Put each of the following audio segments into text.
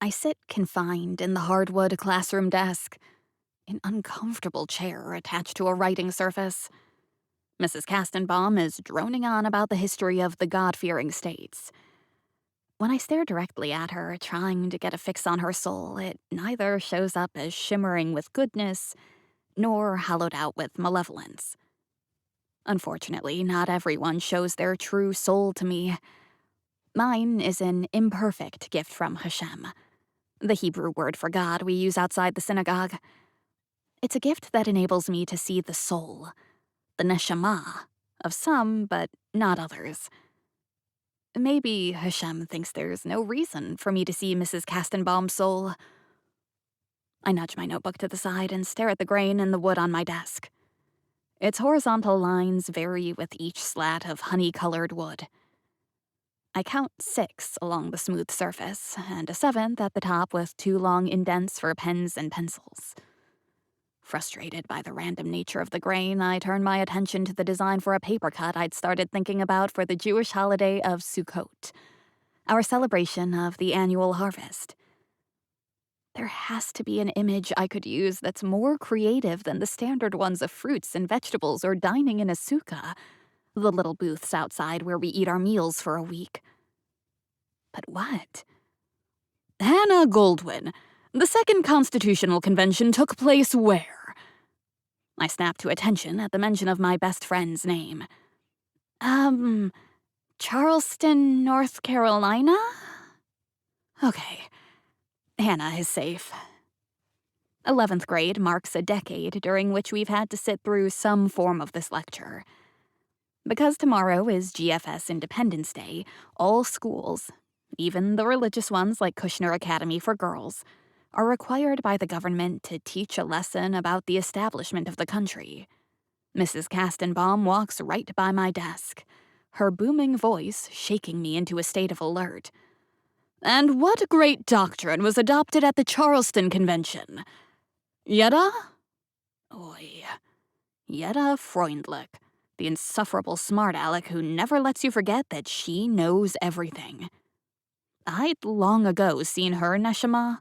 I sit confined in the hardwood classroom desk, an uncomfortable chair attached to a writing surface. Mrs. Castenbaum is droning on about the history of the God-fearing states. When I stare directly at her, trying to get a fix on her soul, it neither shows up as shimmering with goodness nor hollowed out with malevolence. Unfortunately, not everyone shows their true soul to me. Mine is an imperfect gift from Hashem, the Hebrew word for God we use outside the synagogue. It's a gift that enables me to see the soul, the neshama, of some, but not others. Maybe Hashem thinks there's no reason for me to see Mrs. Castenbaum's soul. I nudge my notebook to the side and stare at the grain in the wood on my desk. Its horizontal lines vary with each slat of honey-colored wood. I count 6 along the smooth surface, and a 7th at the top with 2 long indents for pens and pencils. Frustrated by the random nature of the grain, I turn my attention to the design for a paper cut I'd started thinking about for the Jewish holiday of Sukkot, our celebration of the annual harvest. There has to be an image I could use that's more creative than the standard ones of fruits and vegetables or dining in a sukkah, the little booths outside where we eat our meals for a week. But what? Hannah Goldwyn, the Second Constitutional Convention took place where? I snap to attention at the mention of my best friend's name. Charleston, North Carolina? Okay, Hannah is safe. 11th grade marks a decade during which we've had to sit through some form of this lecture. Because tomorrow is GFS Independence Day, all schools, even the religious ones like Kushner Academy for Girls, are required by the government to teach a lesson about the establishment of the country. Mrs. Castenbaum walks right by my desk, her booming voice shaking me into a state of alert. And what great doctrine was adopted at the Charleston Convention? Yetta? Oi. Yetta Freundlich, the insufferable smart aleck who never lets you forget that she knows everything. I'd long ago seen her neshama,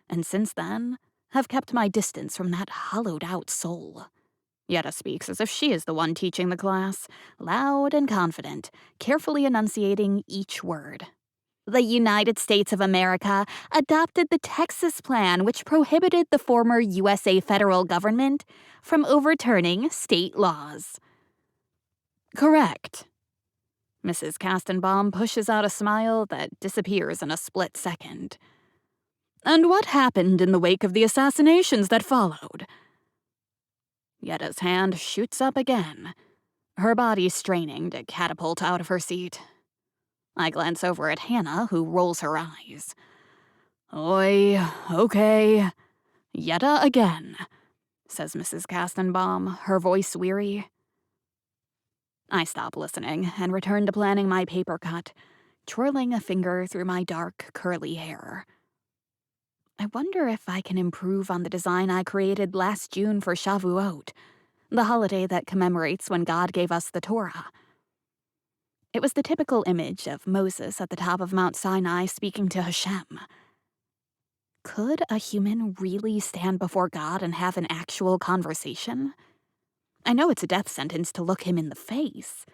and since then have kept my distance from that hollowed-out soul. Yetta speaks as if she is the one teaching the class, loud and confident, carefully enunciating each word. The United States of America adopted the Texas Plan, which prohibited the former USA federal government from overturning state laws. Correct. Mrs. Castenbaum pushes out a smile that disappears in a split second. And what happened in the wake of the assassinations that followed? Yetta's hand shoots up again, her body straining to catapult out of her seat. I glance over at Hannah, who rolls her eyes. Oi, okay. Yetta again, says Mrs. Castenbaum, her voice weary. I stop listening and return to planning my paper cut, twirling a finger through my dark, curly hair. I wonder if I can improve on the design I created last June for Shavuot, the holiday that commemorates when God gave us the Torah. It was the typical image of Moses at the top of Mount Sinai speaking to Hashem. Could a human really stand before God and have an actual conversation? I know it's a death sentence to look him in the face,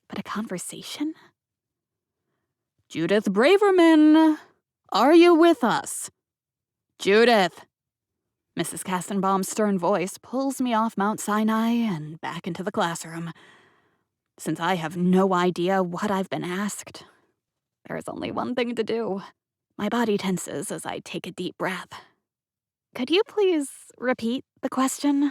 but a conversation? Judith Braverman, are you with us? Judith! Mrs. Castenbaum's stern voice pulls me off Mount Sinai and back into the classroom. Since I have no idea what I've been asked, there is only one thing to do. My body tenses as I take a deep breath. Could you please repeat the question?